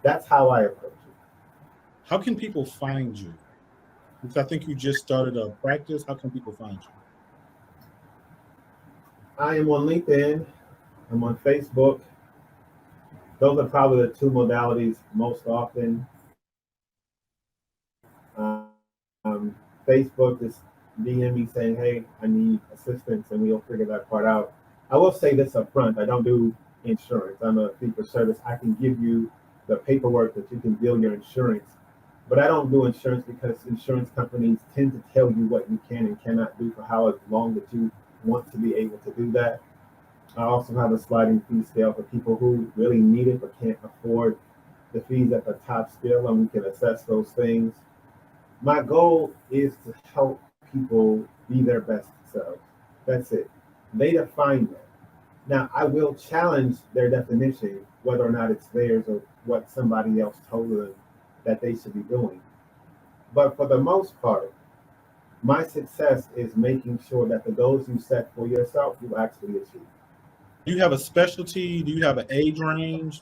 That's how I approach it. How can people find you? Because I think you just started a practice. How can people find you? I am on LinkedIn. I'm on Facebook. Those are probably the two modalities most often. Facebook is DM me saying, "Hey, I need assistance," and we'll figure that part out. I will say this up front: I don't do insurance. I'm a fee for service. I can give you the paperwork that you can bill your insurance, but I don't do insurance because insurance companies tend to tell you what you can and cannot do for how long that you want to be able to do that. I also have a sliding fee scale for people who really need it but can't afford the fees at the top scale, and we can assess those things. My goal is to help people be their best selves. That's it. They define that. Now, I will challenge their definition, whether or not it's theirs or what somebody else told them that they should be doing. But for the most part, my success is making sure that the goals you set for yourself, you actually achieve. Do you have a specialty? Do you have an age range?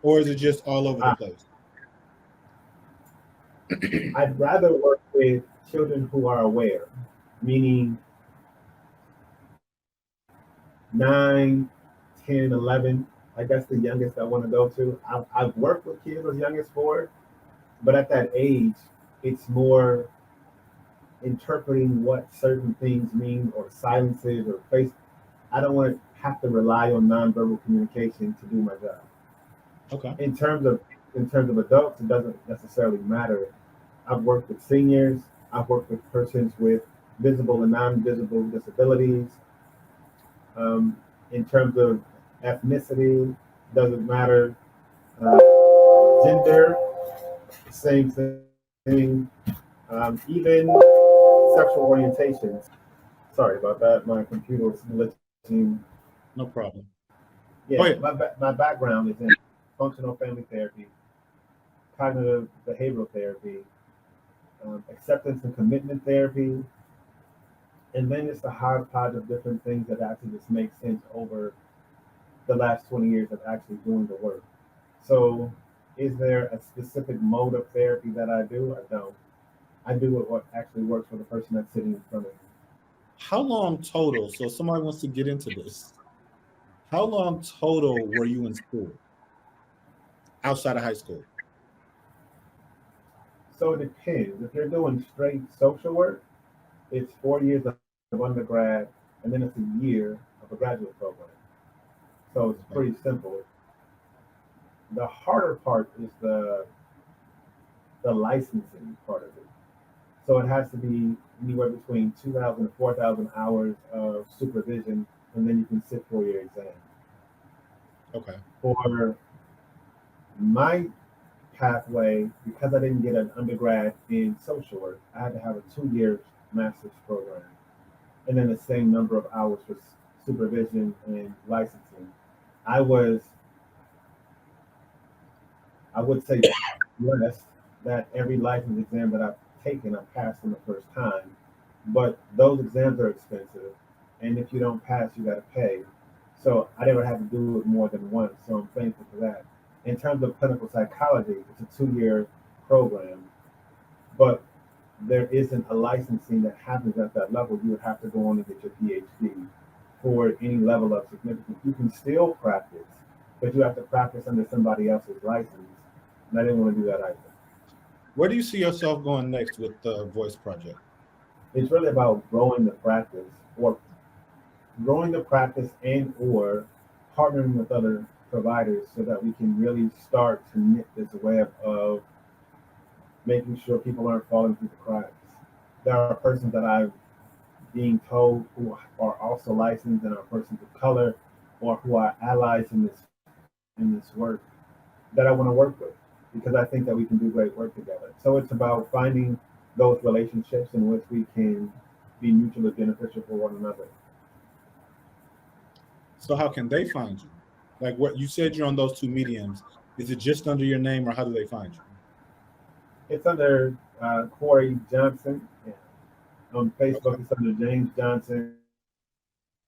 Or is it just all over the I, place? I'd rather work with children who are aware, meaning 9, 10, 11. I guess the youngest I want to go to. I've worked with kids as young as 4, but at that age, it's more interpreting what certain things mean or silences or face. I don't want to have to rely on nonverbal communication to do my job. Okay. In terms of adults, it doesn't necessarily matter. I've worked with seniors. I've worked with persons with visible and non-visible disabilities. Um, in terms of ethnicity, doesn't matter. Uh, Gender, same thing. Even sexual orientations. Sorry about that. My computer was glitching. No problem. Go Yeah, ahead. my background is in functional family therapy, cognitive behavioral therapy, acceptance and commitment therapy, and then it's a hodgepodge of different things that actually just make sense over the last 20 years of actually doing the work. So, is there a specific mode of therapy that I do? I don't. I do what actually works for the person that's sitting in front of me. How long total? So somebody wants to get into this. How long total were you in school outside of high school? So it depends. If you're doing straight social work, it's 4 years of undergrad and then it's a year of a graduate program. So it's Okay. pretty simple. The harder part is the licensing part of it. So it has to be anywhere between 2,000 and 4,000 hours of supervision, and then you can sit for your exam. Okay. For my pathway, because I didn't get an undergrad in social work, I had to have a 2 year master's program, and then the same number of hours for supervision and licensing. I was, I would say, blessed that every license exam that I've taken, I passed in the first time. But those exams are expensive, and if you don't pass, you got to pay. So I never had to do it more than once. So I'm thankful for that. In terms of clinical psychology, it's a 2 year program, but there isn't a licensing that happens at that level. You would have to go on and get your PhD for any level of significance. You can still practice, but you have to practice under somebody else's license. And I didn't want to do that either. Where do you see yourself going next with the Voice Project? It's really about growing the practice and or partnering with other providers so that we can really start to knit this web of making sure people aren't falling through the cracks. There are persons that I've being told who are also licensed and are persons of color or who are allies in this work that I want to work with because I think that we can do great work together. So it's about finding those relationships in which we can be mutually beneficial for one another. So how can they find you? Like what you said, you're on those two mediums. Is it just under your name, or how do they find you? It's under Corey Johnson. Yeah. On Okay. Facebook, it's under James Johnson.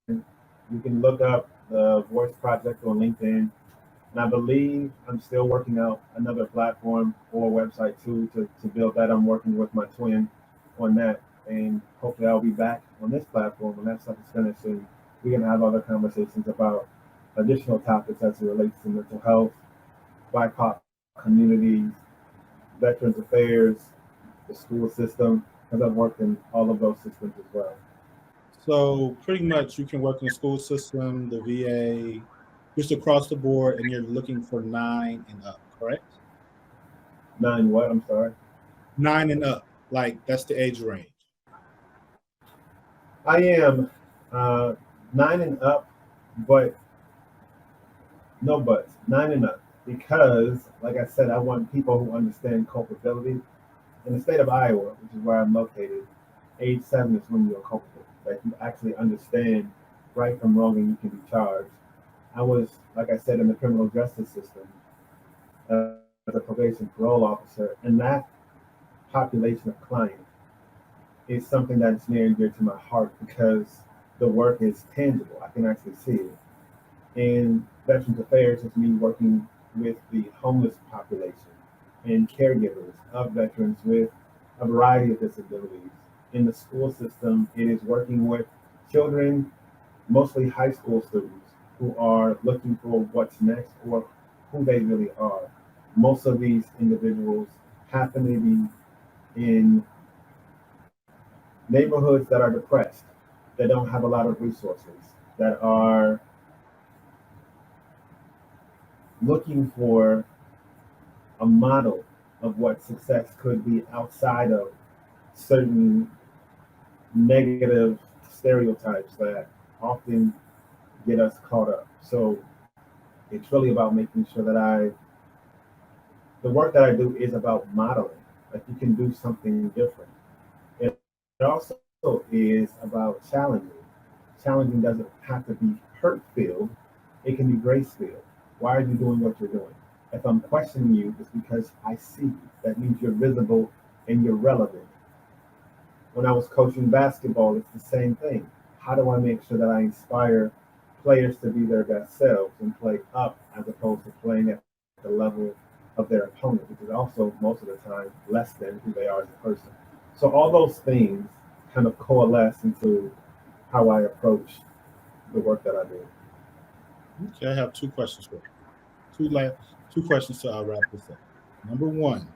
You can look up the Voice Project on LinkedIn. And I believe I'm still working out another platform or website too to build that. I'm working with my twin on that. And hopefully I'll be back on this platform when that stuff is finished and we can have other conversations about additional topics as it relates to mental health, BIPOC communities, Veterans Affairs, the school system, because I've worked in all of those systems as well. So pretty much you can work in the school system, the VA, just across the board, and you're looking for 9 and up, correct? Nine, what? I'm sorry. 9 and up, like that's the age range. I am uh, nine and up, but no buts. Nine and up. Because, like I said, I want people who understand culpability. In the state of Iowa, which is where I'm located, age 7 is when you're culpable. Like you actually understand right from wrong and you can be charged. I was, like I said, in the criminal justice system as a probation parole officer, and that population of clients is something that's near and dear to my heart because the work is tangible. I can actually see it. And Veterans Affairs is me working with the homeless population and caregivers of veterans with a variety of disabilities. In the school system, it is working with children, mostly high school students, who are looking for what's next or who they really are. Most of these individuals happen to be in neighborhoods that are depressed, that don't have a lot of resources, that are looking for a model of what success could be outside of certain negative stereotypes that often get us caught up. So it's really about making sure that the work that I do is about modeling. Like you can do something different. It also is about challenging. Challenging doesn't have to be hurt filled, it can be grace filled. Why are you doing what you're doing? If I'm questioning you, it's because I see you. That means you're visible and you're relevant. When I was coaching basketball, it's the same thing. How do I make sure that I inspire players to be their best selves and play up as opposed to playing at the level of their opponent, which is also most of the time less than who they are as a person. So all those things kind of coalesce into how I approach the work that I do. Okay, I have 2 questions for you. Two questions to wrap this up. Number one,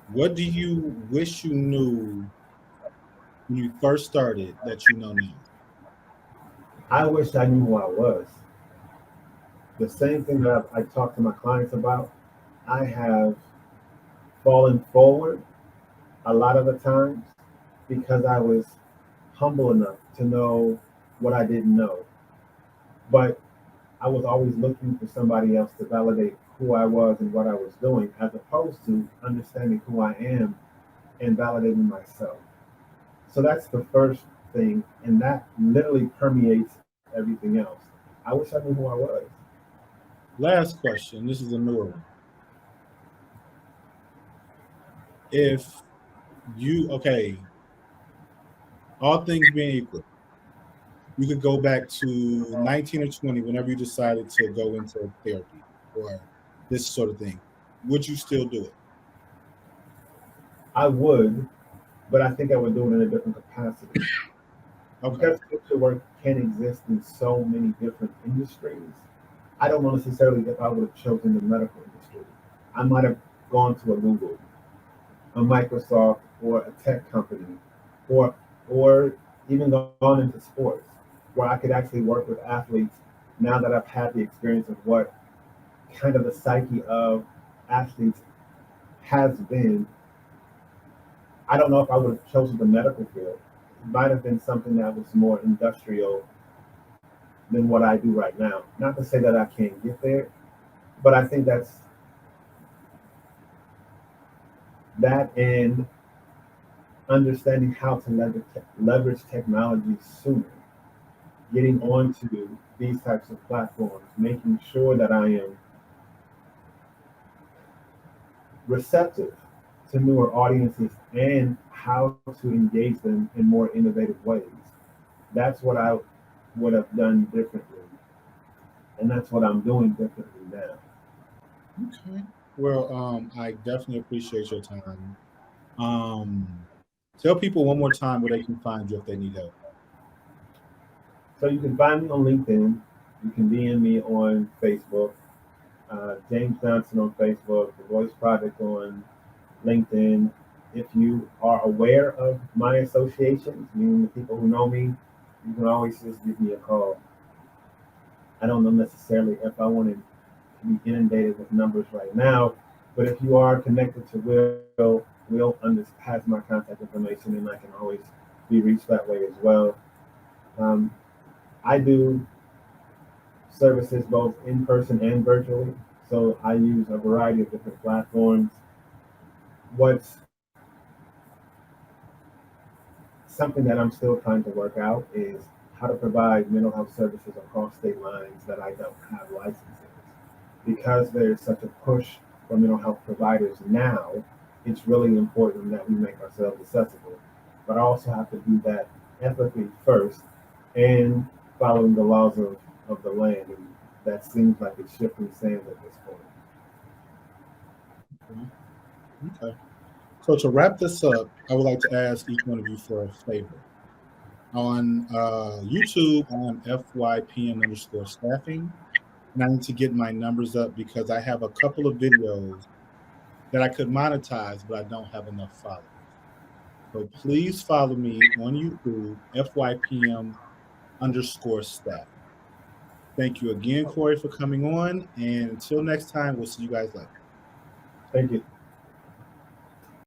what do you wish you knew when you first started that you know now? I wish I knew who I was. The same thing that I talk to my clients about, I have fallen forward a lot of the times because I was humble enough to know what I didn't know. But I was always looking for somebody else to validate who I was and what I was doing, as opposed to understanding who I am and validating myself. So that's the first thing, and that literally permeates everything else. I wish I knew who I was. Last question. This is a newer one. If okay, all things being equal, you could go back to 19 or 20 whenever you decided to go into therapy or this sort of thing. Would you still do it? I would, but I think I would do it in a different capacity. Okay. Because social work can exist in so many different industries, I don't know necessarily if I would have chosen the medical industry. I might have gone to a Google, a Microsoft, or a tech company, or or even gone into sports, where I could actually work with athletes. Now that I've had the experience of what kind of the psyche of athletes has been, I don't know if I would have chosen the medical field. It might have been something that was more industrial than what I do right now. Not to say that I can't get there, but I think that's that and understanding how to leverage technology sooner, getting onto these types of platforms, making sure that I am receptive to newer audiences and how to engage them in more innovative ways. That's what I would have done differently. And that's what I'm doing differently now. Okay. Well, I definitely appreciate your time. Tell people one more time where they can find you if they need help. So you can find me on LinkedIn. You can DM me on Facebook. James Johnson on Facebook, the Voice Project on LinkedIn. If you are aware of my associations, meaning the people who know me, you can always just give me a call. I don't know necessarily if I wanted to be inundated with numbers right now, but if you are connected to Will has my contact information, and I can always be reached that way as well. Um, I do services both in person and virtually, so I use a variety of different platforms. What's something that I'm still trying to work out is how to provide mental health services across state lines that I don't have licenses. Because there's such a push for mental health providers now, it's really important that we make ourselves accessible. But I also have to do that ethically first and following the laws of the land. And that seems like it's shifting sands at this point. Okay. So to wrap this up, I would like to ask each one of you for a favor. On YouTube, I'm FYPM_staffing, and I need to get my numbers up because I have a couple of videos that I could monetize, but I don't have enough followers. So please follow me on YouTube, FYPM_staff. Thank you again, Corey, for coming on. And until next time, we'll see you guys later. Thank you.